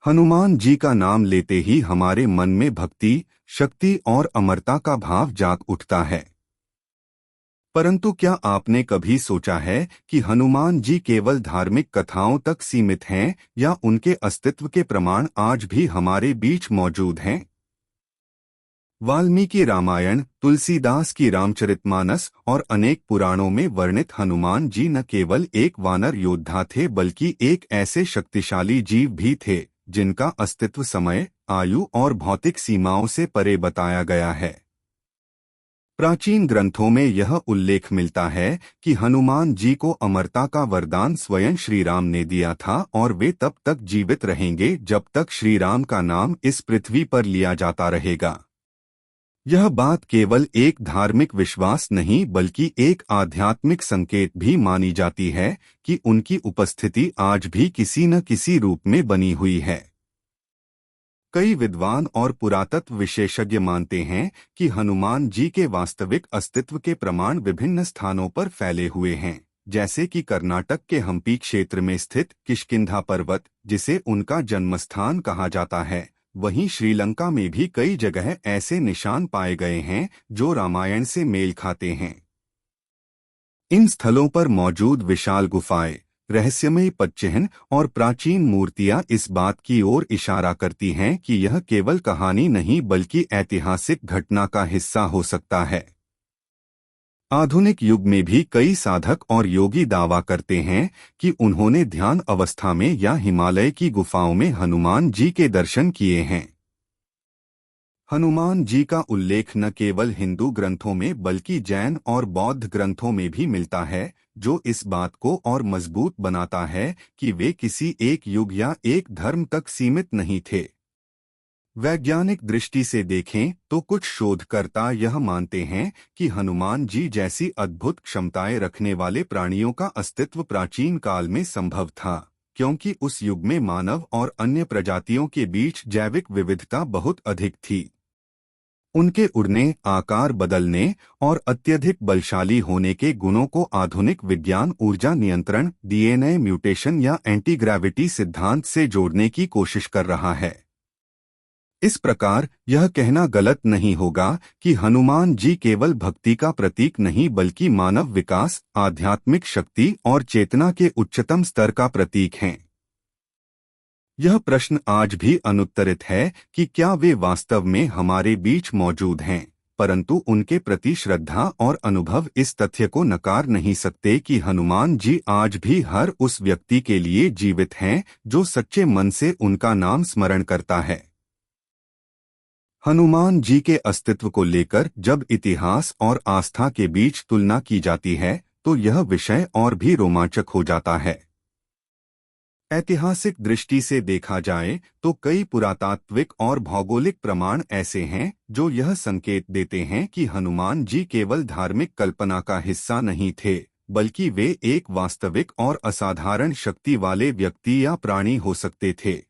हनुमान जी का नाम लेते ही हमारे मन में भक्ति, शक्ति और अमरता का भाव जाग उठता है। परंतु क्या आपने कभी सोचा है कि हनुमान जी केवल धार्मिक कथाओं तक सीमित हैं या उनके अस्तित्व के प्रमाण आज भी हमारे बीच मौजूद हैं? वाल्मीकि रामायण, तुलसीदास की रामचरितमानस और अनेक पुराणों में वर्णित हनुमान जी न केवल एक वानर योद्धा थे बल्कि एक ऐसे शक्तिशाली जीव भी थे जिनका अस्तित्व समय, आयु और भौतिक सीमाओं से परे बताया गया है। प्राचीन ग्रंथों में यह उल्लेख मिलता है कि हनुमान जी को अमरता का वरदान स्वयं श्री राम ने दिया था और वे तब तक जीवित रहेंगे जब तक श्री राम का नाम इस पृथ्वी पर लिया जाता रहेगा। यह बात केवल एक धार्मिक विश्वास नहीं बल्कि एक आध्यात्मिक संकेत भी मानी जाती है कि उनकी उपस्थिति आज भी किसी न किसी रूप में बनी हुई है। कई विद्वान और पुरातत्व विशेषज्ञ मानते हैं कि हनुमान जी के वास्तविक अस्तित्व के प्रमाण विभिन्न स्थानों पर फैले हुए हैं, जैसे कि कर्नाटक के हम्पी क्षेत्र में स्थित किष्किंधा पर्वत, जिसे उनका जन्मस्थान कहा जाता है। वहीं श्रीलंका में भी कई जगह ऐसे निशान पाए गए हैं जो रामायण से मेल खाते हैं। इन स्थलों पर मौजूद विशाल गुफाएं, रहस्यमयी पदचिह्न और प्राचीन मूर्तियां इस बात की ओर इशारा करती हैं कि यह केवल कहानी नहीं बल्कि ऐतिहासिक घटना का हिस्सा हो सकता है। आधुनिक युग में भी कई साधक और योगी दावा करते हैं कि उन्होंने ध्यान अवस्था में या हिमालय की गुफाओं में हनुमान जी के दर्शन किए हैं। हनुमान जी का उल्लेख न केवल हिंदू ग्रंथों में बल्कि जैन और बौद्ध ग्रंथों में भी मिलता है, जो इस बात को और मजबूत बनाता है कि वे किसी एक युग या एक धर्म तक सीमित नहीं थे। वैज्ञानिक दृष्टि से देखें तो कुछ शोधकर्ता यह मानते हैं कि हनुमान जी जैसी अद्भुत क्षमताएं रखने वाले प्राणियों का अस्तित्व प्राचीन काल में संभव था, क्योंकि उस युग में मानव और अन्य प्रजातियों के बीच जैविक विविधता बहुत अधिक थी। उनके उड़ने, आकार बदलने और अत्यधिक बलशाली होने के गुणों को आधुनिक विज्ञान ऊर्जा नियंत्रण, डीएनए म्यूटेशन या एंटीग्रेविटी सिद्धांत से जोड़ने की कोशिश कर रहा है। इस प्रकार यह कहना गलत नहीं होगा कि हनुमान जी केवल भक्ति का प्रतीक नहीं बल्कि मानव विकास, आध्यात्मिक शक्ति और चेतना के उच्चतम स्तर का प्रतीक हैं। यह प्रश्न आज भी अनुत्तरित है कि क्या वे वास्तव में हमारे बीच मौजूद हैं, परंतु उनके प्रति श्रद्धा और अनुभव इस तथ्य को नकार नहीं सकते कि हनुमान जी आज भी हर उस व्यक्ति के लिए जीवित हैं जो सच्चे मन से उनका नाम स्मरण करता है। हनुमान जी के अस्तित्व को लेकर जब इतिहास और आस्था के बीच तुलना की जाती है तो यह विषय और भी रोमांचक हो जाता है। ऐतिहासिक दृष्टि से देखा जाए तो कई पुरातात्विक और भौगोलिक प्रमाण ऐसे हैं जो यह संकेत देते हैं कि हनुमान जी केवल धार्मिक कल्पना का हिस्सा नहीं थे, बल्कि वे एक वास्तविक और असाधारण शक्ति वाले व्यक्ति या प्राणी हो सकते थे।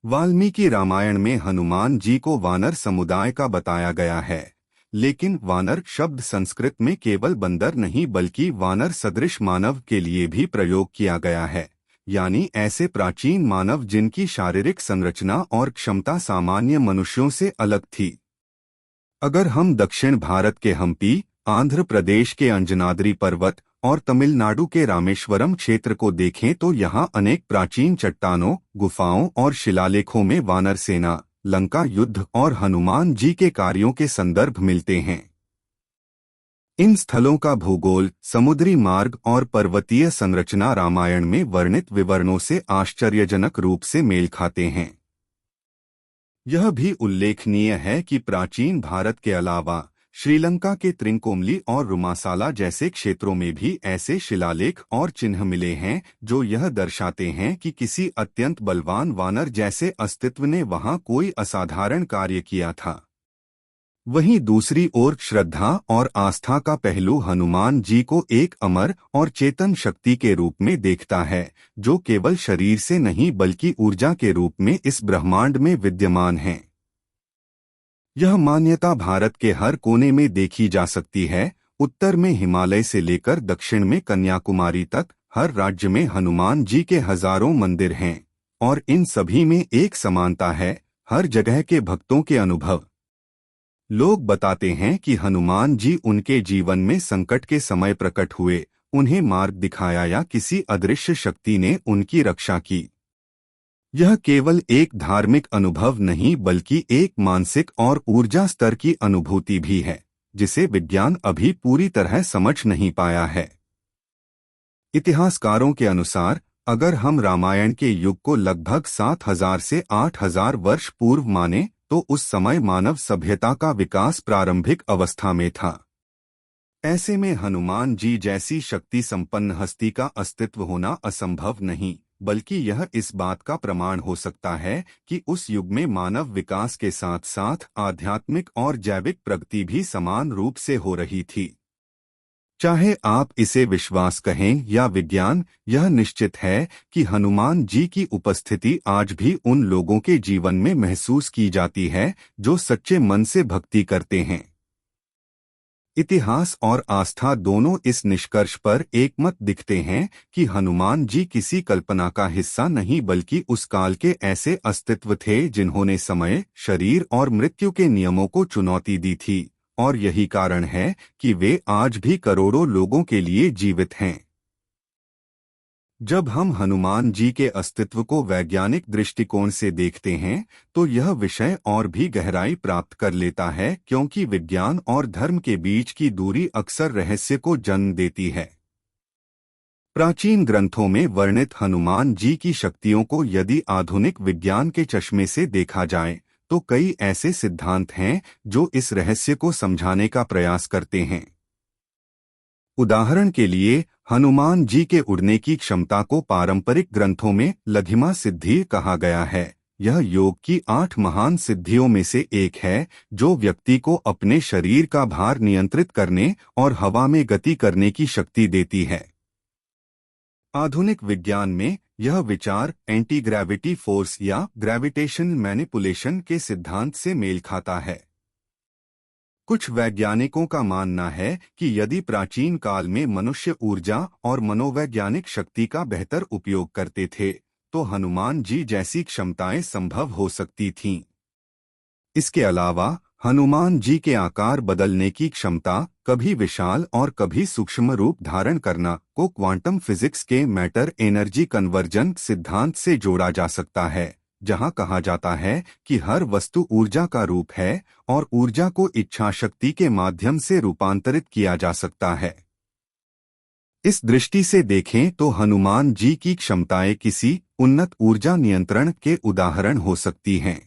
वाल्मीकि रामायण में हनुमान जी को वानर समुदाय का बताया गया है, लेकिन वानर शब्द संस्कृत में केवल बंदर नहीं बल्कि वानर सदृश मानव के लिए भी प्रयोग किया गया है, यानी ऐसे प्राचीन मानव जिनकी शारीरिक संरचना और क्षमता सामान्य मनुष्यों से अलग थी। अगर हम दक्षिण भारत के हम्पी, आंध्र प्रदेश के अंजनाद्री पर्वत और तमिलनाडु के रामेश्वरम क्षेत्र को देखें तो यहाँ अनेक प्राचीन चट्टानों, गुफाओं और शिलालेखों में वानर सेना, लंका युद्ध और हनुमान जी के कार्यों के संदर्भ मिलते हैं। इन स्थलों का भूगोल, समुद्री मार्ग और पर्वतीय संरचना रामायण में वर्णित विवरणों से आश्चर्यजनक रूप से मेल खाते हैं। यह भी उल्लेखनीय है कि प्राचीन भारत के अलावा श्रीलंका के त्रिंकोमली और रुमासाला जैसे क्षेत्रों में भी ऐसे शिलालेख और चिन्ह मिले हैं जो यह दर्शाते हैं कि किसी अत्यंत बलवान वानर जैसे अस्तित्व ने वहां कोई असाधारण कार्य किया था। वहीं दूसरी ओर श्रद्धा और आस्था का पहलू हनुमान जी को एक अमर और चेतन शक्ति के रूप में देखता है, जो केवल शरीर से नहीं बल्कि ऊर्जा के रूप में इस ब्रह्मांड में विद्यमान है। यह मान्यता भारत के हर कोने में देखी जा सकती है। उत्तर में हिमालय से लेकर दक्षिण में कन्याकुमारी तक हर राज्य में हनुमान जी के हजारों मंदिर हैं। और इन सभी में एक समानता है, हर जगह के भक्तों के अनुभव। लोग बताते हैं कि हनुमान जी उनके जीवन में संकट के समय प्रकट हुए, उन्हें मार्ग दिखाया या किसी अदृश्य शक्ति ने उनकी रक्षा की। यह केवल एक धार्मिक अनुभव नहीं बल्कि एक मानसिक और ऊर्जा स्तर की अनुभूति भी है, जिसे विज्ञान अभी पूरी तरह समझ नहीं पाया है। इतिहासकारों के अनुसार अगर हम रामायण के युग को लगभग 7,000 से 8,000 वर्ष पूर्व माने तो उस समय मानव सभ्यता का विकास प्रारंभिक अवस्था में था। ऐसे में हनुमान जी जैसी शक्ति संपन्न हस्ती का अस्तित्व होना असंभव नहीं, बल्कि यह इस बात का प्रमाण हो सकता है कि उस युग में मानव विकास के साथ साथ आध्यात्मिक और जैविक प्रगति भी समान रूप से हो रही थी। चाहे आप इसे विश्वास कहें या विज्ञान, यह निश्चित है कि हनुमान जी की उपस्थिति आज भी उन लोगों के जीवन में महसूस की जाती है जो सच्चे मन से भक्ति करते हैं। इतिहास और आस्था दोनों इस निष्कर्ष पर एकमत दिखते हैं कि हनुमान जी किसी कल्पना का हिस्सा नहीं बल्कि उस काल के ऐसे अस्तित्व थे जिन्होंने समय, शरीर और मृत्यु के नियमों को चुनौती दी थी, और यही कारण है कि वे आज भी करोड़ों लोगों के लिए जीवित हैं। जब हम हनुमान जी के अस्तित्व को वैज्ञानिक दृष्टिकोण से देखते हैं तो यह विषय और भी गहराई प्राप्त कर लेता है, क्योंकि विज्ञान और धर्म के बीच की दूरी अक्सर रहस्य को जन्म देती है। प्राचीन ग्रंथों में वर्णित हनुमान जी की शक्तियों को यदि आधुनिक विज्ञान के चश्मे से देखा जाए तो कई ऐसे सिद्धांत हैं जो इस रहस्य को समझाने का प्रयास करते हैं। उदाहरण के लिए हनुमान जी के उड़ने की क्षमता को पारंपरिक ग्रंथों में लघिमा सिद्धि कहा गया है। यह योग की 8 महान सिद्धियों में से एक है जो व्यक्ति को अपने शरीर का भार नियंत्रित करने और हवा में गति करने की शक्ति देती है। आधुनिक विज्ञान में यह विचार एंटी ग्रेविटी फोर्स या ग्रेविटेशन मैनिपुलेशन के सिद्धांत से मेल खाता है। कुछ वैज्ञानिकों का मानना है कि यदि प्राचीन काल में मनुष्य ऊर्जा और मनोवैज्ञानिक शक्ति का बेहतर उपयोग करते थे तो हनुमान जी जैसी क्षमताएं संभव हो सकती थीं। इसके अलावा हनुमान जी के आकार बदलने की क्षमता, कभी विशाल और कभी सूक्ष्म रूप धारण करना, को क्वांटम फिजिक्स के मैटर एनर्जी कन्वर्जन सिद्धांत से जोड़ा जा सकता है, जहां कहा जाता है कि हर वस्तु ऊर्जा का रूप है और ऊर्जा को इच्छा शक्ति के माध्यम से रूपांतरित किया जा सकता है। इस दृष्टि से देखें तो हनुमान जी की क्षमताएं किसी उन्नत ऊर्जा नियंत्रण के उदाहरण हो सकती हैं।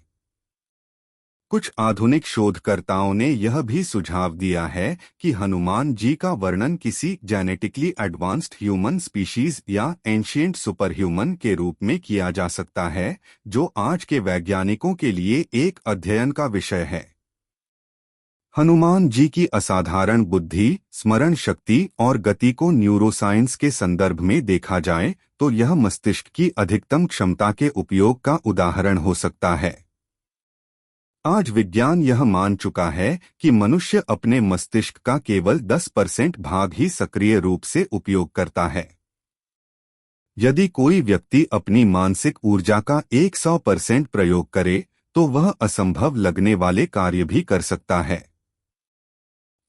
कुछ आधुनिक शोधकर्ताओं ने यह भी सुझाव दिया है कि हनुमान जी का वर्णन किसी जेनेटिकली एडवांस्ड ह्यूमन स्पीशीज या एंशिएंट सुपरह्यूमन के रूप में किया जा सकता है, जो आज के वैज्ञानिकों के लिए एक अध्ययन का विषय है। हनुमान जी की असाधारण बुद्धि, स्मरण शक्ति और गति को न्यूरोसाइंस के संदर्भ में देखा जाए तो यह मस्तिष्क की अधिकतम क्षमता के उपयोग का उदाहरण हो सकता है। आज विज्ञान यह मान चुका है कि मनुष्य अपने मस्तिष्क का केवल 10% भाग ही सक्रिय रूप से उपयोग करता है। यदि कोई व्यक्ति अपनी मानसिक ऊर्जा का 100% प्रयोग करे तो वह असंभव लगने वाले कार्य भी कर सकता है।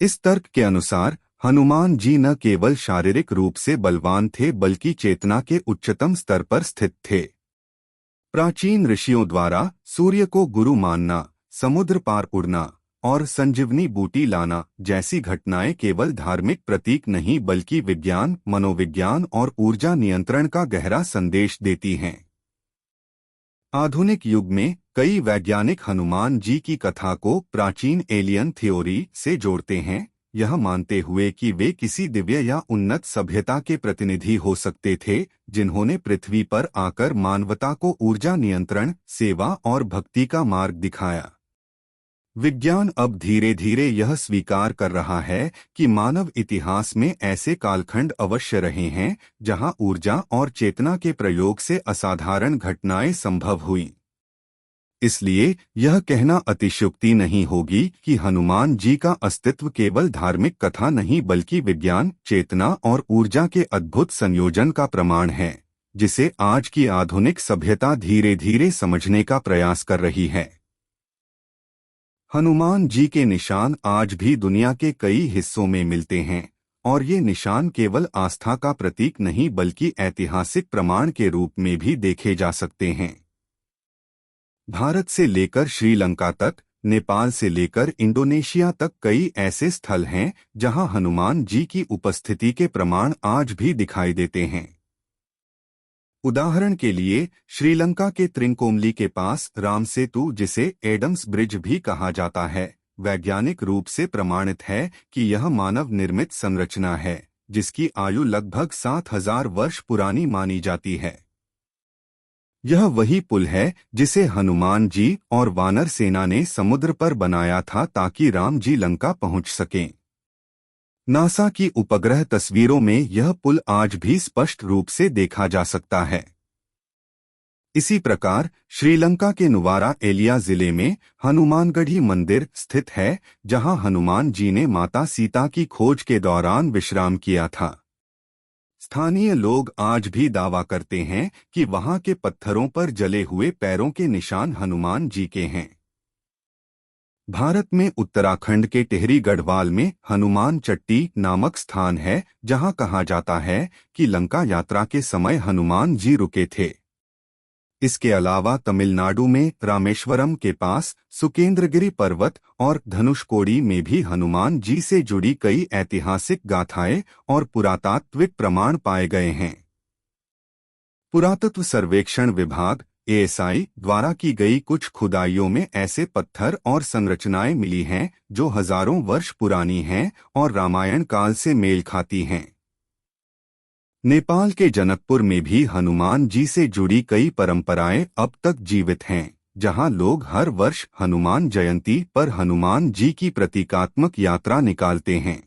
इस तर्क के अनुसार हनुमान जी न केवल शारीरिक रूप से बलवान थे बल्कि चेतना के उच्चतम स्तर पर स्थित थे। प्राचीन ऋषियों द्वारा सूर्य को गुरु मानना, समुद्र पार उड़ना और संजीवनी बूटी लाना जैसी घटनाएं केवल धार्मिक प्रतीक नहीं बल्कि विज्ञान, मनोविज्ञान और ऊर्जा नियंत्रण का गहरा संदेश देती हैं। आधुनिक युग में कई वैज्ञानिक हनुमान जी की कथा को प्राचीन एलियन थ्योरी से जोड़ते हैं, यह मानते हुए कि वे किसी दिव्य या उन्नत सभ्यता के प्रतिनिधि हो सकते थे जिन्होंने पृथ्वी पर आकर मानवता को ऊर्जा नियंत्रण, सेवा और भक्ति का मार्ग दिखाया। विज्ञान अब धीरे धीरे यह स्वीकार कर रहा है कि मानव इतिहास में ऐसे कालखंड अवश्य रहे हैं जहां ऊर्जा और चेतना के प्रयोग से असाधारण घटनाएं संभव हुईं। इसलिए यह कहना अतिशयोक्ति नहीं होगी कि हनुमान जी का अस्तित्व केवल धार्मिक कथा नहीं बल्कि विज्ञान, चेतना और ऊर्जा के अद्भुत संयोजन का प्रमाण है। जिसे आज की आधुनिक सभ्यता धीरे धीरे समझने का प्रयास कर रही है। हनुमान जी के निशान आज भी दुनिया के कई हिस्सों में मिलते हैं और ये निशान केवल आस्था का प्रतीक नहीं बल्कि ऐतिहासिक प्रमाण के रूप में भी देखे जा सकते हैं। भारत से लेकर श्रीलंका तक, नेपाल से लेकर इंडोनेशिया तक कई ऐसे स्थल हैं जहां हनुमान जी की उपस्थिति के प्रमाण आज भी दिखाई देते हैं। उदाहरण के लिए श्रीलंका के त्रिंकोमली के पास राम सेतु, जिसे एडम्स ब्रिज भी कहा जाता है, वैज्ञानिक रूप से प्रमाणित है कि यह मानव निर्मित संरचना है जिसकी आयु लगभग 7000 वर्ष पुरानी मानी जाती है। यह वही पुल है जिसे हनुमान जी और वानर सेना ने समुद्र पर बनाया था ताकि राम जी लंका पहुंच सकें। नासा की उपग्रह तस्वीरों में यह पुल आज भी स्पष्ट रूप से देखा जा सकता है। इसी प्रकार श्रीलंका के नुवारा एलिया जिले में हनुमानगढ़ी मंदिर स्थित है, जहां हनुमान जी ने माता सीता की खोज के दौरान विश्राम किया था। स्थानीय लोग आज भी दावा करते हैं कि वहां के पत्थरों पर जले हुए पैरों के निशान हनुमान जी के हैं। भारत में उत्तराखंड के टिहरी गढ़वाल में हनुमान चट्टी नामक स्थान है, जहां कहा जाता है कि लंका यात्रा के समय हनुमान जी रुके थे। इसके अलावा तमिलनाडु में रामेश्वरम के पास सुकेंद्रगिरी पर्वत और धनुषकोडी में भी हनुमान जी से जुड़ी कई ऐतिहासिक गाथाएं और पुरातात्विक प्रमाण पाए गए हैं। पुरातत्व सर्वेक्षण विभाग ASI द्वारा की गई कुछ खुदाइयों में ऐसे पत्थर और संरचनाएं मिली हैं जो हजारों वर्ष पुरानी हैं और रामायण काल से मेल खाती हैं। नेपाल के जनकपुर में भी हनुमान जी से जुड़ी कई परंपराएं अब तक जीवित हैं, जहां लोग हर वर्ष हनुमान जयंती पर हनुमान जी की प्रतीकात्मक यात्रा निकालते हैं।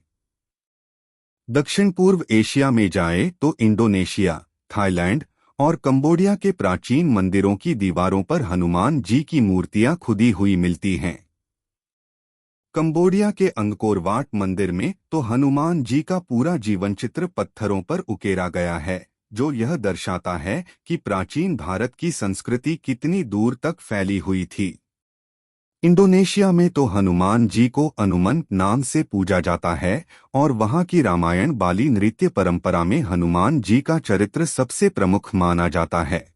दक्षिण पूर्व एशिया में जाए तो इंडोनेशिया, थाईलैंड और कंबोडिया के प्राचीन मंदिरों की दीवारों पर हनुमान जी की मूर्तियां खुदी हुई मिलती हैं। कंबोडिया के अंगकोर वाट मंदिर में तो हनुमान जी का पूरा जीवन चित्र पत्थरों पर उकेरा गया है, जो यह दर्शाता है कि प्राचीन भारत की संस्कृति कितनी दूर तक फैली हुई थी। इंडोनेशिया में तो हनुमान जी को अनुमन नाम से पूजा जाता है और वहां की रामायण बाली नृत्य परंपरा में हनुमान जी का चरित्र सबसे प्रमुख माना जाता है।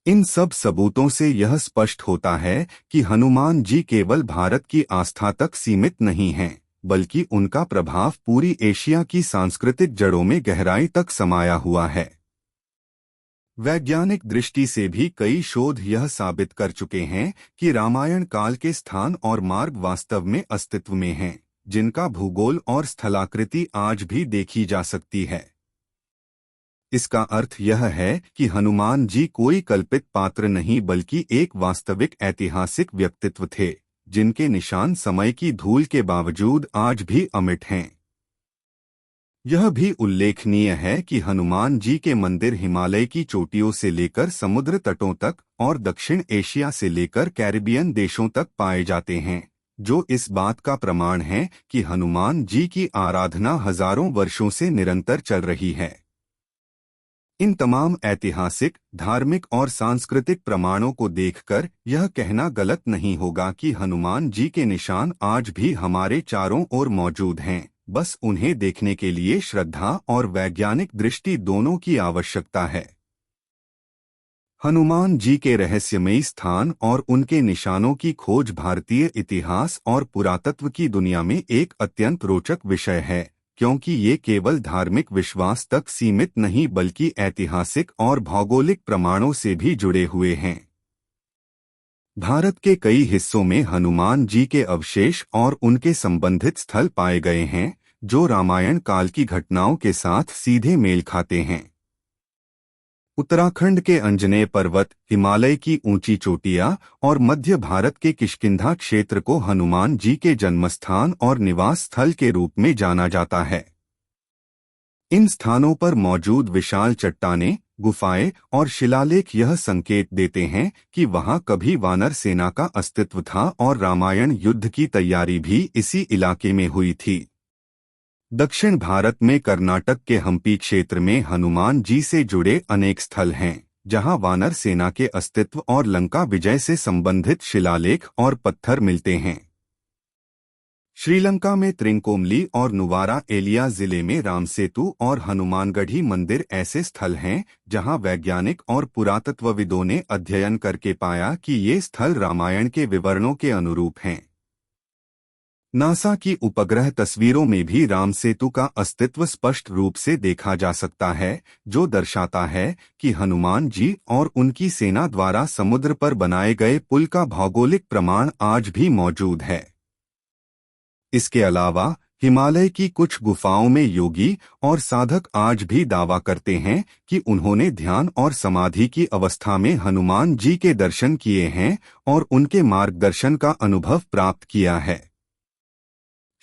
इन सब सबूतों से यह स्पष्ट होता है कि हनुमान जी केवल भारत की आस्था तक सीमित नहीं हैं, बल्कि उनका प्रभाव पूरी एशिया की सांस्कृतिक जड़ों में गहराई तक समाया हुआ है। वैज्ञानिक दृष्टि से भी कई शोध यह साबित कर चुके हैं कि रामायण काल के स्थान और मार्ग वास्तव में अस्तित्व में हैं, जिनका भूगोल और स्थलाकृति आज भी देखी जा सकती है। इसका अर्थ यह है कि हनुमान जी कोई कल्पित पात्र नहीं बल्कि एक वास्तविक ऐतिहासिक व्यक्तित्व थे, जिनके निशान समय की धूल के बावजूद आज भी अमिट हैं। यह भी उल्लेखनीय है कि हनुमान जी के मंदिर हिमालय की चोटियों से लेकर समुद्र तटों तक और दक्षिण एशिया से लेकर कैरिबियन देशों तक पाए जाते हैं, जो इस बात का प्रमाण है कि हनुमान जी की आराधना हजारों वर्षों से निरंतर चल रही है। इन तमाम ऐतिहासिक, धार्मिक और सांस्कृतिक प्रमाणों को देखकर यह कहना गलत नहीं होगा कि हनुमान जी के निशान आज भी हमारे चारों ओर मौजूद हैं। बस उन्हें देखने के लिए श्रद्धा और वैज्ञानिक दृष्टि दोनों की आवश्यकता है। हनुमान जी के रहस्यमयी स्थान और उनके निशानों की खोज भारतीय इतिहास और पुरातत्व की दुनिया में एक अत्यंत रोचक विषय है, क्योंकि ये केवल धार्मिक विश्वास तक सीमित नहीं बल्कि ऐतिहासिक और भौगोलिक प्रमाणों से भी जुड़े हुए हैं। भारत के कई हिस्सों में हनुमान जी के अवशेष और उनके संबंधित स्थल पाए गए हैं, जो रामायण काल की घटनाओं के साथ सीधे मेल खाते हैं। उत्तराखंड के अंजनेय पर्वत, हिमालय की ऊंची चोटियां और मध्य भारत के किष्किंधा क्षेत्र को हनुमान जी के जन्मस्थान और निवास स्थल के रूप में जाना जाता है। इन स्थानों पर मौजूद विशाल चट्टानें, गुफाएं और शिलालेख यह संकेत देते हैं कि वहां कभी वानर सेना का अस्तित्व था और रामायण युद्ध की तैयारी भी इसी इलाके में हुई थी। दक्षिण भारत में कर्नाटक के हम्पी क्षेत्र में हनुमान जी से जुड़े अनेक स्थल हैं, जहां वानर सेना के अस्तित्व और लंका विजय से संबंधित शिलालेख और पत्थर मिलते हैं। श्रीलंका में त्रिंकोमली और नुवारा एलिया जिले में रामसेतु और हनुमानगढ़ी मंदिर ऐसे स्थल हैं जहां वैज्ञानिक और पुरातत्वविदों ने अध्ययन करके पाया कि ये स्थल रामायण के विवरणों के अनुरूप हैं। नासा की उपग्रह तस्वीरों में भी रामसेतु का अस्तित्व स्पष्ट रूप से देखा जा सकता है, जो दर्शाता है कि हनुमान जी और उनकी सेना द्वारा समुद्र पर बनाए गए पुल का भौगोलिक प्रमाण आज भी मौजूद है। इसके अलावा हिमालय की कुछ गुफाओं में योगी और साधक आज भी दावा करते हैं कि उन्होंने ध्यान और समाधि की अवस्था में हनुमान जी के दर्शन किए हैं और उनके मार्गदर्शन का अनुभव प्राप्त किया है।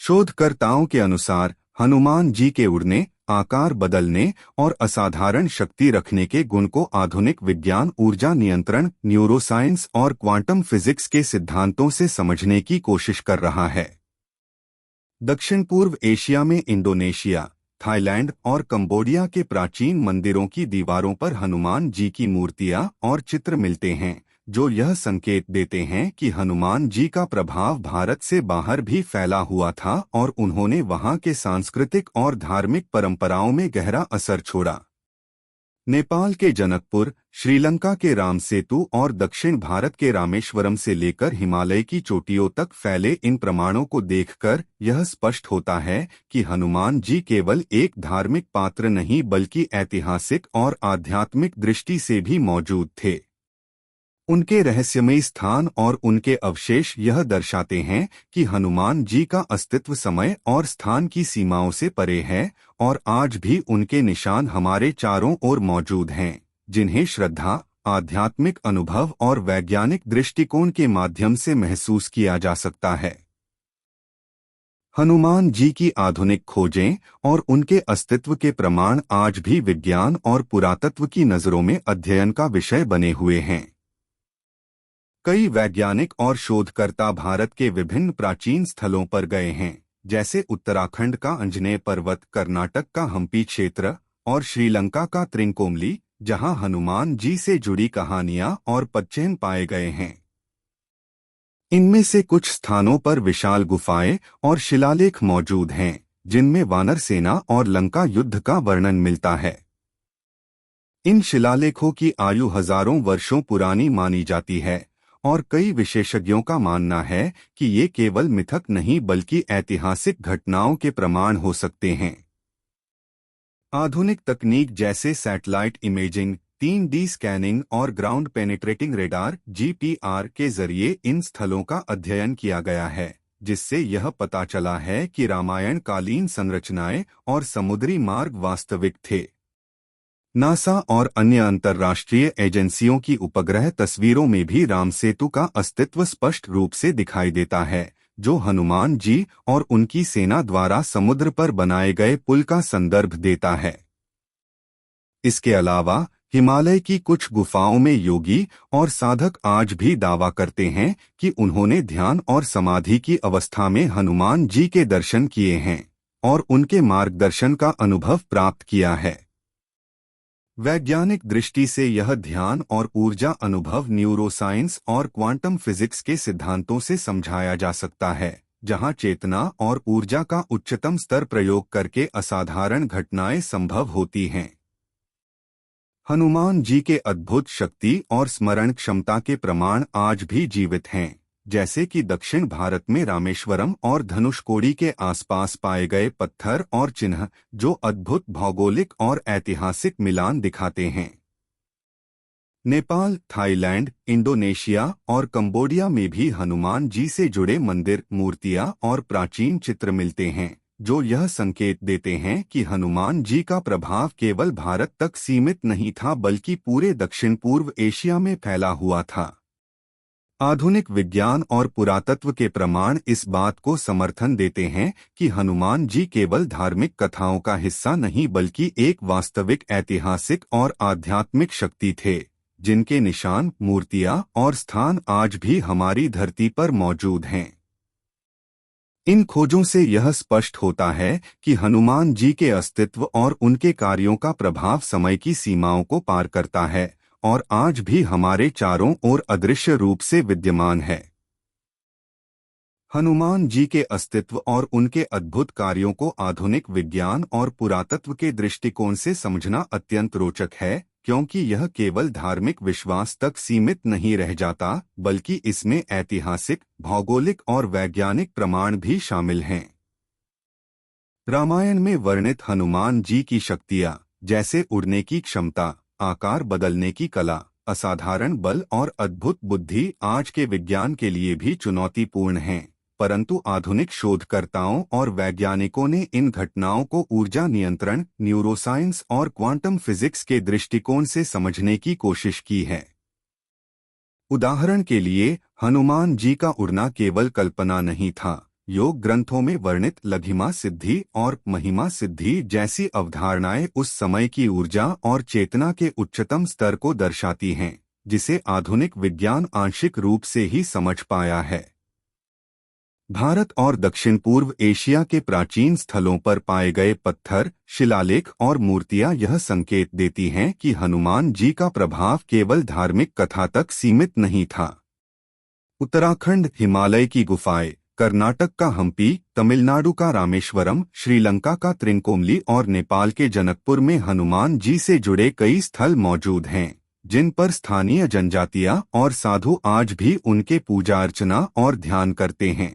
शोधकर्ताओं के अनुसार हनुमान जी के उड़ने, आकार बदलने और असाधारण शक्ति रखने के गुण को आधुनिक विज्ञान ऊर्जा नियंत्रण, न्यूरोसाइंस और क्वांटम फिजिक्स के सिद्धांतों से समझने की कोशिश कर रहा है। दक्षिण पूर्व एशिया में इंडोनेशिया, थाईलैंड और कंबोडिया के प्राचीन मंदिरों की दीवारों पर हनुमान जी की मूर्तियां और चित्र मिलते हैं, जो यह संकेत देते हैं कि हनुमान जी का प्रभाव भारत से बाहर भी फैला हुआ था और उन्होंने वहां के सांस्कृतिक और धार्मिक परंपराओं में गहरा असर छोड़ा। नेपाल के जनकपुर, श्रीलंका के रामसेतु और दक्षिण भारत के रामेश्वरम से लेकर हिमालय की चोटियों तक फैले इन प्रमाणों को देखकर यह स्पष्ट होता है कि हनुमान जी केवल एक धार्मिक पात्र नहीं बल्कि ऐतिहासिक और आध्यात्मिक दृष्टि से भी मौजूद थे। उनके रहस्यमयी स्थान और उनके अवशेष यह दर्शाते हैं कि हनुमान जी का अस्तित्व समय और स्थान की सीमाओं से परे है और आज भी उनके निशान हमारे चारों ओर मौजूद हैं, जिन्हें श्रद्धा, आध्यात्मिक अनुभव और वैज्ञानिक दृष्टिकोण के माध्यम से महसूस किया जा सकता है। हनुमान जी की आधुनिक खोजें और उनके अस्तित्व के प्रमाण आज भी विज्ञान और पुरातत्व की नज़रों में अध्ययन का विषय बने हुए हैं। कई वैज्ञानिक और शोधकर्ता भारत के विभिन्न प्राचीन स्थलों पर गए हैं, जैसे उत्तराखंड का अंजनेय पर्वत, कर्नाटक का हम्पी क्षेत्र और श्रीलंका का त्रिंकोमली, जहां हनुमान जी से जुड़ी कहानियां और पदचिह्न पाए गए हैं। इनमें से कुछ स्थानों पर विशाल गुफाएं और शिलालेख मौजूद हैं, जिनमें वानर सेना और लंका युद्ध का वर्णन मिलता है। इन शिलालेखों की आयु हजारों वर्षों पुरानी मानी जाती है और कई विशेषज्ञों का मानना है कि ये केवल मिथक नहीं बल्कि ऐतिहासिक घटनाओं के प्रमाण हो सकते हैं। आधुनिक तकनीक जैसे सैटेलाइट इमेजिंग, 3D स्कैनिंग और ग्राउंड पेनिट्रेटिंग रेडार (GPR) के जरिए इन स्थलों का अध्ययन किया गया है, जिससे यह पता चला है कि रामायण कालीन संरचनाएं और समुद्री मार्ग वास्तविक थे। नासा और अन्य अंतर्राष्ट्रीय एजेंसियों की उपग्रह तस्वीरों में भी रामसेतु का अस्तित्व स्पष्ट रूप से दिखाई देता है, जो हनुमान जी और उनकी सेना द्वारा समुद्र पर बनाए गए पुल का संदर्भ देता है। इसके अलावा हिमालय की कुछ गुफाओं में योगी और साधक आज भी दावा करते हैं कि उन्होंने ध्यान और समाधि की अवस्था में हनुमान जी के दर्शन किए हैं और उनके मार्गदर्शन का अनुभव प्राप्त किया है। वैज्ञानिक दृष्टि से यह ध्यान और ऊर्जा अनुभव न्यूरोसाइंस और क्वांटम फिजिक्स के सिद्धांतों से समझाया जा सकता है, जहां चेतना और ऊर्जा का उच्चतम स्तर प्रयोग करके असाधारण घटनाएं संभव होती हैं। हनुमान जी के अद्भुत शक्ति और स्मरण क्षमता के प्रमाण आज भी जीवित हैं, जैसे कि दक्षिण भारत में रामेश्वरम और धनुषकोडी के आसपास पाए गए पत्थर और चिन्ह, जो अद्भुत भौगोलिक और ऐतिहासिक मिलान दिखाते हैं। नेपाल, थाईलैंड, इंडोनेशिया और कंबोडिया में भी हनुमान जी से जुड़े मंदिर, मूर्तियां और प्राचीन चित्र मिलते हैं, जो यह संकेत देते हैं कि हनुमान जी का प्रभाव केवल भारत तक सीमित नहीं था बल्कि पूरे दक्षिण पूर्व एशिया में फैला हुआ था। आधुनिक विज्ञान और पुरातत्व के प्रमाण इस बात को समर्थन देते हैं कि हनुमान जी केवल धार्मिक कथाओं का हिस्सा नहीं बल्कि एक वास्तविक ऐतिहासिक और आध्यात्मिक शक्ति थे, जिनके निशान, मूर्तियां और स्थान आज भी हमारी धरती पर मौजूद हैं। इन खोजों से यह स्पष्ट होता है कि हनुमान जी के अस्तित्व और उनके कार्यों का प्रभाव समय की सीमाओं को पार करता है और आज भी हमारे चारों ओर अदृश्य रूप से विद्यमान है। हनुमान जी के अस्तित्व और उनके अद्भुत कार्यों को आधुनिक विज्ञान और पुरातत्व के दृष्टिकोण से समझना अत्यंत रोचक है, क्योंकि यह केवल धार्मिक विश्वास तक सीमित नहीं रह जाता, बल्कि इसमें ऐतिहासिक, भौगोलिक और वैज्ञानिक प्रमाण भी शामिल हैं। रामायण में वर्णित हनुमान जी की शक्तियाँ, जैसे उड़ने की क्षमता, आकार बदलने की कला, असाधारण बल और अद्भुत बुद्धि, आज के विज्ञान के लिए भी चुनौतीपूर्ण हैं। परंतु आधुनिक शोधकर्ताओं और वैज्ञानिकों ने इन घटनाओं को ऊर्जा नियंत्रण, न्यूरोसाइंस और क्वांटम फिजिक्स के दृष्टिकोण से समझने की कोशिश की है। उदाहरण के लिए, हनुमान जी का उड़ना केवल कल्पना नहीं था। योग ग्रंथों में वर्णित लघिमा सिद्धि और महिमा सिद्धि जैसी अवधारणाएं उस समय की ऊर्जा और चेतना के उच्चतम स्तर को दर्शाती हैं, जिसे आधुनिक विज्ञान आंशिक रूप से ही समझ पाया है। भारत और दक्षिण पूर्व एशिया के प्राचीन स्थलों पर पाए गए पत्थर, शिलालेख और मूर्तियां यह संकेत देती हैं कि हनुमान जी का प्रभाव केवल धार्मिक कथा तक सीमित नहीं था। उत्तराखंड, हिमालय की गुफाएं, कर्नाटक का हम्पी, तमिलनाडु का रामेश्वरम, श्रीलंका का त्रिंकोमली और नेपाल के जनकपुर में हनुमान जी से जुड़े कई स्थल मौजूद हैं, जिन पर स्थानीय जनजातियां और साधु आज भी उनके पूजा अर्चना और ध्यान करते हैं।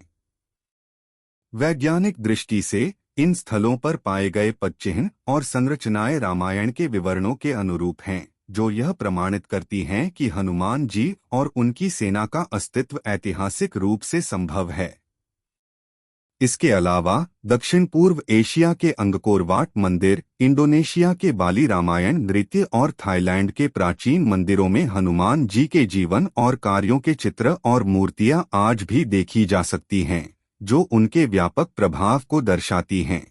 वैज्ञानिक दृष्टि से इन स्थलों पर पाए गए पदचिह्न और संरचनाएं रामायण के विवरणों के अनुरूप हैं, जो यह प्रमाणित करती हैं कि हनुमान जी और उनकी सेना का अस्तित्व ऐतिहासिक रूप से संभव है। इसके अलावा दक्षिण पूर्व एशिया के अंगकोर वाट मंदिर, इंडोनेशिया के बाली रामायण नृत्य और थाईलैंड के प्राचीन मंदिरों में हनुमान जी के जीवन और कार्यों के चित्र और मूर्तियां आज भी देखी जा सकती हैं, जो उनके व्यापक प्रभाव को दर्शाती हैं।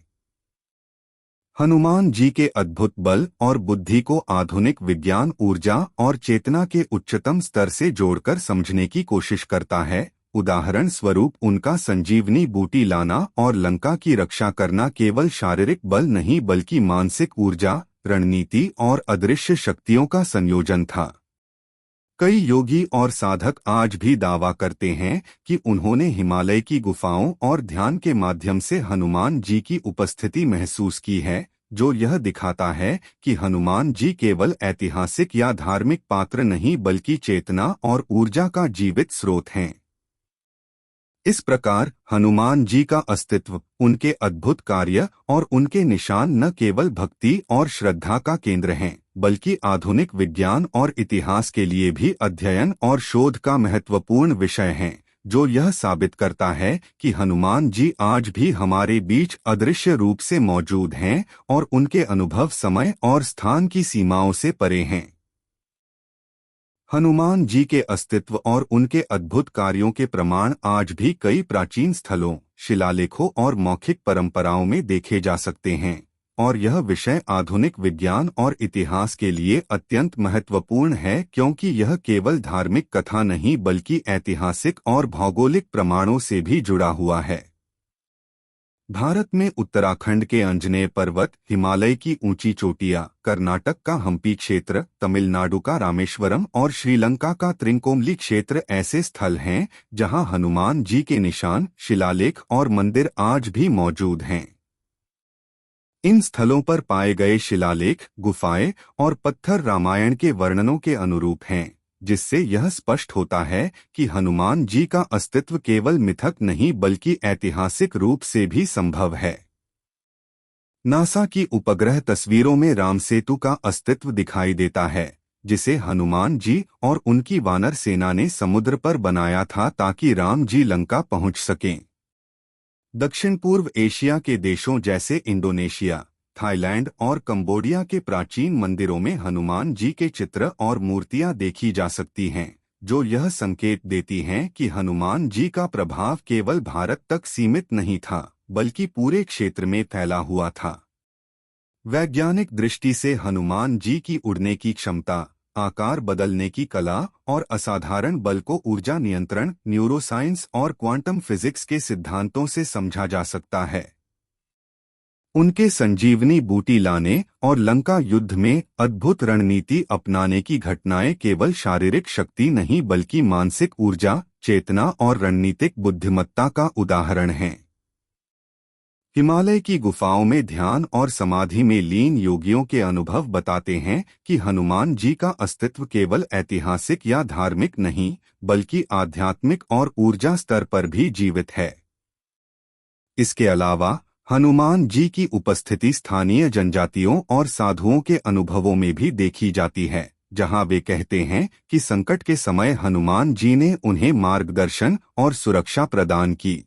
हनुमान जी के अद्भुत बल और बुद्धि को आधुनिक विज्ञान ऊर्जा और चेतना के उच्चतम स्तर से जोड़कर समझने की कोशिश करता है। उदाहरण स्वरूप, उनका संजीवनी बूटी लाना और लंका की रक्षा करना केवल शारीरिक बल नहीं बल्कि मानसिक ऊर्जा, रणनीति और अदृश्य शक्तियों का संयोजन था। कई योगी और साधक आज भी दावा करते हैं कि उन्होंने हिमालय की गुफाओं और ध्यान के माध्यम से हनुमान जी की उपस्थिति महसूस की है, जो यह दिखाता है कि हनुमान जी केवल ऐतिहासिक या धार्मिक पात्र नहीं बल्कि चेतना और ऊर्जा का जीवित स्रोत हैं। इस प्रकार हनुमान जी का अस्तित्व, उनके अद्भुत कार्य और उनके निशान न केवल भक्ति और श्रद्धा का केंद्र हैं, बल्कि आधुनिक विज्ञान और इतिहास के लिए भी अध्ययन और शोध का महत्वपूर्ण विषय हैं, जो यह साबित करता है कि हनुमान जी आज भी हमारे बीच अदृश्य रूप से मौजूद हैं और उनके अनुभव समय और स्थान की सीमाओं से परे हैं। हनुमान जी के अस्तित्व और उनके अद्भुत कार्यों के प्रमाण आज भी कई प्राचीन स्थलों, शिलालेखों और मौखिक परंपराओं में देखे जा सकते हैं, और यह विषय आधुनिक विज्ञान और इतिहास के लिए अत्यंत महत्वपूर्ण है, क्योंकि यह केवल धार्मिक कथा नहीं बल्कि ऐतिहासिक और भौगोलिक प्रमाणों से भी जुड़ा हुआ है। भारत में उत्तराखंड के अंजनेय पर्वत, हिमालय की ऊंची चोटियां, कर्नाटक का हम्पी क्षेत्र, तमिलनाडु का रामेश्वरम और श्रीलंका का त्रिंकोमली क्षेत्र ऐसे स्थल हैं जहां हनुमान जी के निशान, शिलालेख और मंदिर आज भी मौजूद हैं। इन स्थलों पर पाए गए शिलालेख, गुफाएं और पत्थर रामायण के वर्णनों के अनुरूप हैं, जिससे यह स्पष्ट होता है कि हनुमान जी का अस्तित्व केवल मिथक नहीं बल्कि ऐतिहासिक रूप से भी संभव है। नासा की उपग्रह तस्वीरों में राम सेतु का अस्तित्व दिखाई देता है, जिसे हनुमान जी और उनकी वानर सेना ने समुद्र पर बनाया था ताकि राम जी लंका पहुंच सकें। दक्षिण पूर्व एशिया के देशों जैसे इंडोनेशिया, थाईलैंड और कंबोडिया के प्राचीन मंदिरों में हनुमान जी के चित्र और मूर्तियां देखी जा सकती हैं, जो यह संकेत देती हैं कि हनुमान जी का प्रभाव केवल भारत तक सीमित नहीं था बल्कि पूरे क्षेत्र में फैला हुआ था। वैज्ञानिक दृष्टि से हनुमान जी की उड़ने की क्षमता, आकार बदलने की कला और असाधारण बल को ऊर्जा नियंत्रण, न्यूरोसाइंस और क्वांटम फिजिक्स के सिद्धांतों से समझा जा सकता है। उनके संजीवनी बूटी लाने और लंका युद्ध में अद्भुत रणनीति अपनाने की घटनाएं केवल शारीरिक शक्ति नहीं बल्कि मानसिक ऊर्जा, चेतना और रणनीतिक बुद्धिमत्ता का उदाहरण हैं। हिमालय की गुफाओं में ध्यान और समाधि में लीन योगियों के अनुभव बताते हैं कि हनुमान जी का अस्तित्व केवल ऐतिहासिक या धार्मिक नहीं बल्कि आध्यात्मिक और ऊर्जा स्तर पर भी जीवित है। इसके अलावा हनुमान जी की उपस्थिति स्थानीय जनजातियों और साधुओं के अनुभवों में भी देखी जाती है, जहां वे कहते हैं कि संकट के समय हनुमान जी ने उन्हें मार्गदर्शन और सुरक्षा प्रदान की।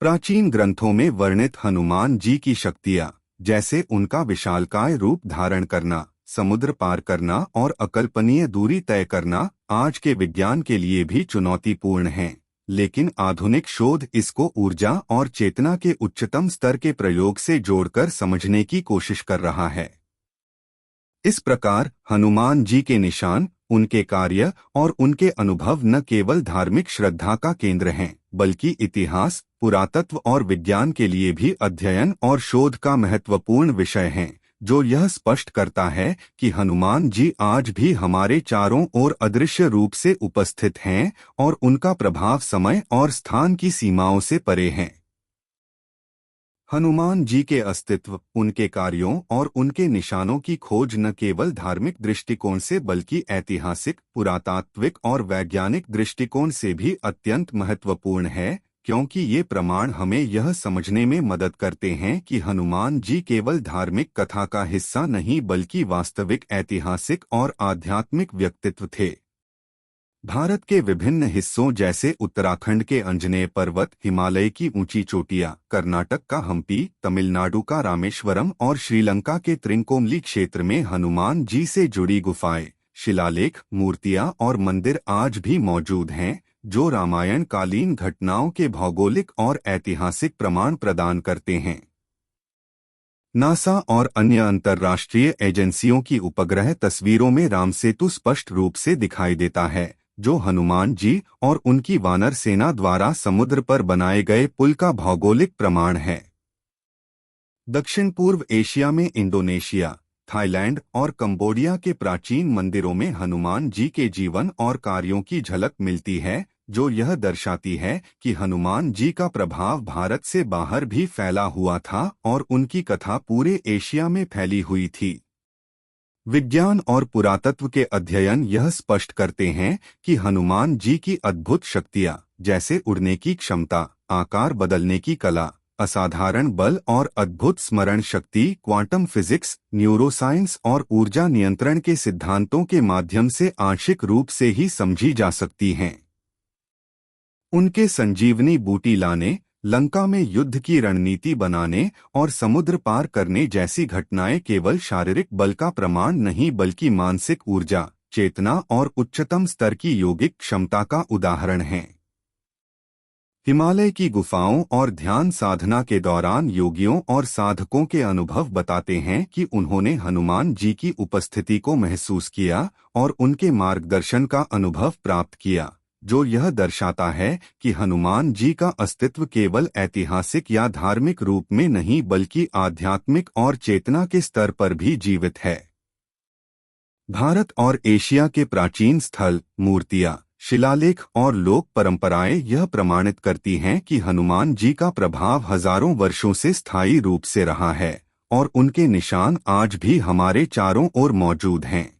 प्राचीन ग्रंथों में वर्णित हनुमान जी की शक्तियां, जैसे उनका विशालकाय रूप धारण करना, समुद्र पार करना और अकल्पनीय दूरी तय करना, आज के विज्ञान के लिए भी चुनौतीपूर्ण हैं। लेकिन आधुनिक शोध इसको ऊर्जा और चेतना के उच्चतम स्तर के प्रयोग से जोड़कर समझने की कोशिश कर रहा है। इस प्रकार हनुमान जी के निशान, उनके कार्य और उनके अनुभव न केवल धार्मिक श्रद्धा का केंद्र हैं, बल्कि इतिहास, पुरातत्व और विज्ञान के लिए भी अध्ययन और शोध का महत्वपूर्ण विषय हैं, जो यह स्पष्ट करता है कि हनुमान जी आज भी हमारे चारों ओर अदृश्य रूप से उपस्थित हैं और उनका प्रभाव समय और स्थान की सीमाओं से परे है। हनुमान जी के अस्तित्व, उनके कार्यों और उनके निशानों की खोज न केवल धार्मिक दृष्टिकोण से बल्कि ऐतिहासिक, पुरातात्विक और वैज्ञानिक दृष्टिकोण से भी अत्यंत महत्वपूर्ण है, क्योंकि ये प्रमाण हमें यह समझने में मदद करते हैं कि हनुमान जी केवल धार्मिक कथा का हिस्सा नहीं बल्कि वास्तविक ऐतिहासिक और आध्यात्मिक व्यक्तित्व थे। भारत के विभिन्न हिस्सों जैसे उत्तराखंड के अंजनेय पर्वत, हिमालय की ऊंची चोटियां, कर्नाटक का हम्पी, तमिलनाडु का रामेश्वरम और श्रीलंका के त्रिंकोमली क्षेत्र में हनुमान जी से जुड़ी गुफाएं, शिलालेख, मूर्तियां और मंदिर आज भी मौजूद हैं, जो रामायण कालीन घटनाओं के भौगोलिक और ऐतिहासिक प्रमाण प्रदान करते हैं। नासा और अन्य अंतर्राष्ट्रीय एजेंसियों की उपग्रह तस्वीरों में रामसेतु स्पष्ट रूप से दिखाई देता है, जो हनुमान जी और उनकी वानर सेना द्वारा समुद्र पर बनाए गए पुल का भौगोलिक प्रमाण है। दक्षिण पूर्व एशिया में इंडोनेशिया, थाईलैंड और कंबोडिया के प्राचीन मंदिरों में हनुमान जी के जीवन और कार्यों की झलक मिलती है, जो यह दर्शाती है कि हनुमान जी का प्रभाव भारत से बाहर भी फैला हुआ था और उनकी कथा पूरे एशिया में फैली हुई थी। विज्ञान और पुरातत्व के अध्ययन यह स्पष्ट करते हैं कि हनुमान जी की अद्भुत शक्तियां, जैसे उड़ने की क्षमता, आकार बदलने की कला, असाधारण बल और अद्भुत स्मरण शक्ति, क्वांटम फिजिक्स, न्यूरोसाइंस और ऊर्जा नियंत्रण के सिद्धांतों के माध्यम से आंशिक रूप से ही समझी जा सकती हैं। उनके संजीवनी बूटी लाने, लंका में युद्ध की रणनीति बनाने और समुद्र पार करने जैसी घटनाएं केवल शारीरिक बल का प्रमाण नहीं बल्कि मानसिक ऊर्जा, चेतना और उच्चतम स्तर की योगिक क्षमता का उदाहरण हैं। हिमालय की गुफाओं और ध्यान साधना के दौरान योगियों और साधकों के अनुभव बताते हैं कि उन्होंने हनुमान जी की उपस्थिति को महसूस किया और उनके मार्गदर्शन का अनुभव प्राप्त किया, जो यह दर्शाता है कि हनुमान जी का अस्तित्व केवल ऐतिहासिक या धार्मिक रूप में नहीं बल्कि आध्यात्मिक और चेतना के स्तर पर भी जीवित है। भारत और एशिया के प्राचीन स्थल, मूर्तियां, शिलालेख और लोक परंपराएं यह प्रमाणित करती हैं कि हनुमान जी का प्रभाव हजारों वर्षों से स्थायी रूप से रहा है और उनके निशान आज भी हमारे चारों ओर मौजूद हैं।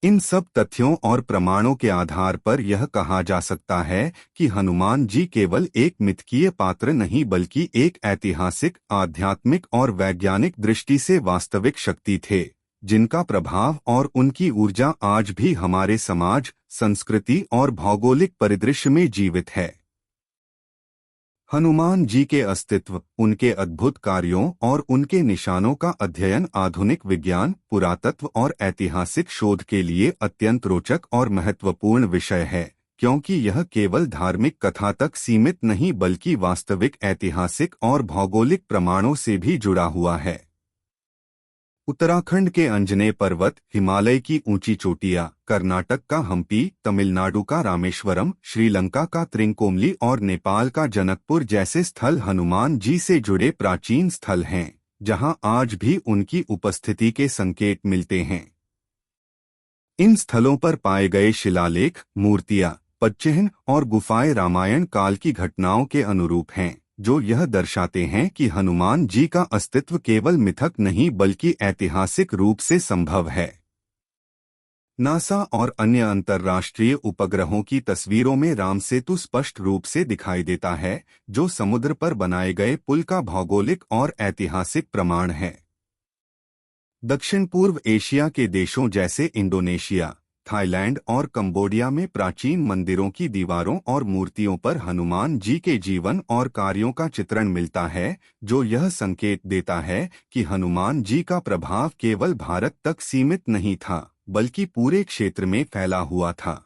इन सब तथ्यों और प्रमाणों के आधार पर यह कहा जा सकता है कि हनुमान जी केवल एक मिथकीय पात्र नहीं बल्कि एक ऐतिहासिक, आध्यात्मिक और वैज्ञानिक दृष्टि से वास्तविक शक्ति थे, जिनका प्रभाव और उनकी ऊर्जा आज भी हमारे समाज, संस्कृति और भौगोलिक परिदृश्य में जीवित है। हनुमान जी के अस्तित्व, उनके अद्भुत कार्यों और उनके निशानों का अध्ययन आधुनिक विज्ञान, पुरातत्व और ऐतिहासिक शोध के लिए अत्यंत रोचक और महत्वपूर्ण विषय है, क्योंकि यह केवल धार्मिक कथा तक सीमित नहीं बल्कि वास्तविक ऐतिहासिक और भौगोलिक प्रमाणों से भी जुड़ा हुआ है। उत्तराखंड के अंजनेय पर्वत, हिमालय की ऊंची चोटियां, कर्नाटक का हम्पी, तमिलनाडु का रामेश्वरम, श्रीलंका का त्रिंकोमली और नेपाल का जनकपुर जैसे स्थल हनुमान जी से जुड़े प्राचीन स्थल हैं, जहां आज भी उनकी उपस्थिति के संकेत मिलते हैं। इन स्थलों पर पाए गए शिलालेख, मूर्तियां, पदचिह्न और गुफाएं रामायण काल की घटनाओं के अनुरूप हैं, जो यह दर्शाते हैं कि हनुमान जी का अस्तित्व केवल मिथक नहीं बल्कि ऐतिहासिक रूप से संभव है। नासा और अन्य अंतर्राष्ट्रीय उपग्रहों की तस्वीरों में राम सेतु स्पष्ट रूप से दिखाई देता है, जो समुद्र पर बनाए गए पुल का भौगोलिक और ऐतिहासिक प्रमाण है। दक्षिण पूर्व एशिया के देशों जैसे इंडोनेशिया, थाईलैंड और कंबोडिया में प्राचीन मंदिरों की दीवारों और मूर्तियों पर हनुमान जी के जीवन और कार्यों का चित्रण मिलता है, जो यह संकेत देता है कि हनुमान जी का प्रभाव केवल भारत तक सीमित नहीं था, बल्कि पूरे क्षेत्र में फैला हुआ था।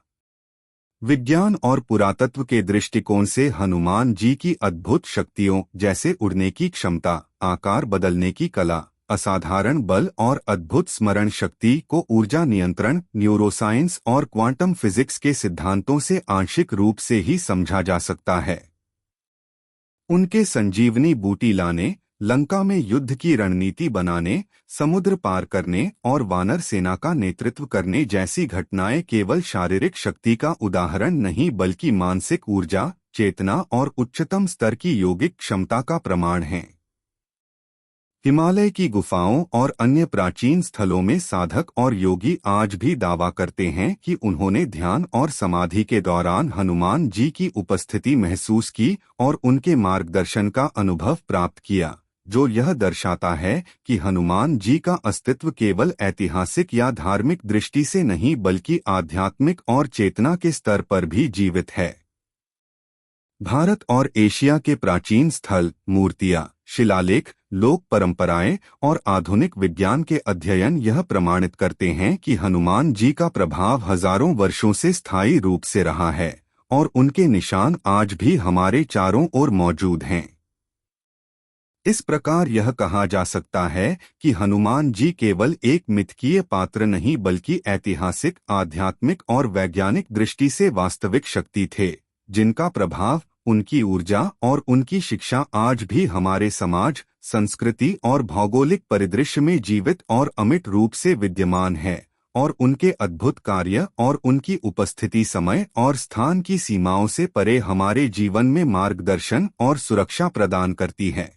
विज्ञान और पुरातत्व के दृष्टिकोण से हनुमान जी की अद्भुत शक्तियों जैसे उड़ने की क्षमता, आकार बदलने की कला, असाधारण बल और अद्भुत स्मरण शक्ति को ऊर्जा नियंत्रण, न्यूरोसाइंस और क्वांटम फिजिक्स के सिद्धांतों से आंशिक रूप से ही समझा जा सकता है। उनके संजीवनी बूटी लाने, लंका में युद्ध की रणनीति बनाने, समुद्र पार करने और वानर सेना का नेतृत्व करने जैसी घटनाएं केवल शारीरिक शक्ति का उदाहरण नहीं बल्कि मानसिक ऊर्जा, चेतना और उच्चतम स्तर की योगिक क्षमता का प्रमाण हैं। हिमालय की गुफाओं और अन्य प्राचीन स्थलों में साधक और योगी आज भी दावा करते हैं कि उन्होंने ध्यान और समाधि के दौरान हनुमान जी की उपस्थिति महसूस की और उनके मार्गदर्शन का अनुभव प्राप्त किया, जो यह दर्शाता है कि हनुमान जी का अस्तित्व केवल ऐतिहासिक या धार्मिक दृष्टि से नहीं बल्कि आध्यात्मिक और चेतना के स्तर पर भी जीवित है। भारत और एशिया के प्राचीन स्थल, मूर्तियां, शिलालेख, लोक परंपराएं और आधुनिक विज्ञान के अध्ययन यह प्रमाणित करते हैं कि हनुमान जी का प्रभाव हजारों वर्षों से स्थायी रूप से रहा है और उनके निशान आज भी हमारे चारों ओर मौजूद हैं। इस प्रकार यह कहा जा सकता है कि हनुमान जी केवल एक मिथकीय पात्र नहीं बल्कि ऐतिहासिक, आध्यात्मिक और वैज्ञानिक दृष्टि से वास्तविक शक्ति थे, जिनका प्रभाव, उनकी ऊर्जा और उनकी शिक्षा आज भी हमारे समाज, संस्कृति और भौगोलिक परिदृश्य में जीवित और अमिट रूप से विद्यमान है और उनके अद्भुत कार्य और उनकी उपस्थिति समय और स्थान की सीमाओं से परे हमारे जीवन में मार्गदर्शन और सुरक्षा प्रदान करती है।